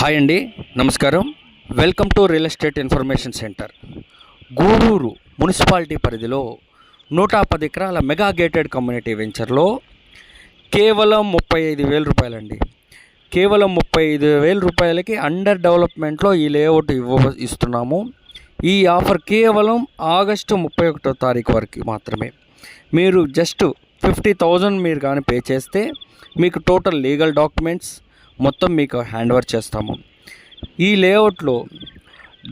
Hi అండి, నమస్కారం. Welcome to real estate information centre. Gudur municipality పరిధిలో 110 ఎకరాల మెగా గేటెడ్ కమ్యూనిటీ వెంచర్లో కేవలం 35,000 రూపాయలండి. కేవలం 35,000 రూపాయలకి అండర్ డెవలప్మెంట్లో ఈ లేఅవుట్ ఇస్తున్నాము. ఈ ఆఫర్ కేవలం ఆగస్టు 31వ తారీఖు వరకు మాత్రమే. మీరు జస్ట్ 50,000 మీరు కానీ పే చేస్తే మీకు టోటల్ లీగల్ డాక్యుమెంట్స్ మొత్తం మీకు హ్యాండ్ ఓవర్ చేస్తాము. ఈ లేఅవుట్లో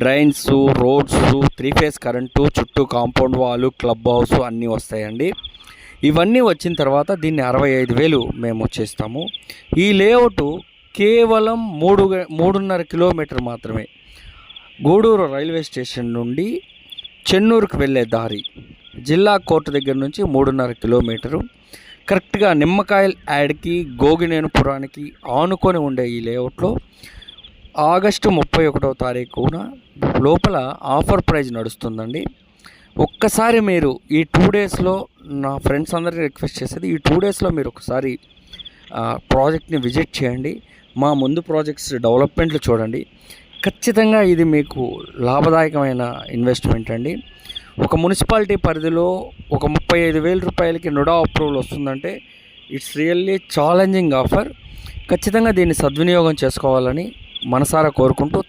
డ్రైన్స్, రోడ్స్, 3 ఫేజ్ కరెంటు, చుట్టూ కాంపౌండ్ వాలు, క్లబ్ హౌస్ అన్నీ వస్తాయండి. ఇవన్నీ వచ్చిన తర్వాత దీన్ని 65,000 మేము చేస్తాము. ఈ లేఅవుట్ కేవలం 3.5 కిలోమీటర్ మాత్రమే. గూడూరు రైల్వే స్టేషన్ నుండి చెన్నూరుకు వెళ్ళే దారి, జిల్లా కోర్టు దగ్గర నుంచి 3.5 కిలోమీటరు. కరెక్ట్గా నిమ్మకాయల యాడ్కి, గోగినేనుపురానికి ఆనుకొని ఉండే ఈ లేఅవుట్లో ఆగస్టు 31వ తారీఖున లోపల ఆఫర్ ప్రైజ్ నడుస్తుందండి. ఒక్కసారి మీరు ఈ 2 డేస్లో, నా ఫ్రెండ్స్ అందరికీ రిక్వెస్ట్ చేసేది, ఈ 2 డేస్లో మీరు ఒకసారి ప్రాజెక్ట్ని విజిట్ చేయండి. మా ముందు ప్రాజెక్ట్స్ డెవలప్మెంట్లు చూడండి. ఖచ్చితంగా ఇది మీకు లాభదాయకమైన ఇన్వెస్ట్మెంట్ అండి. ఒక మున్సిపాలిటీ పరిధిలో ఒక 35,000 రూపాయలకి నుడా అప్రూవల్ వస్తుందంటే ఇట్స్ రియల్లీ ఛాలెంజింగ్ ఆఫర్. ఖచ్చితంగా దీన్ని సద్వినియోగం చేసుకోవాలని మనసారా కోరుకుంటూ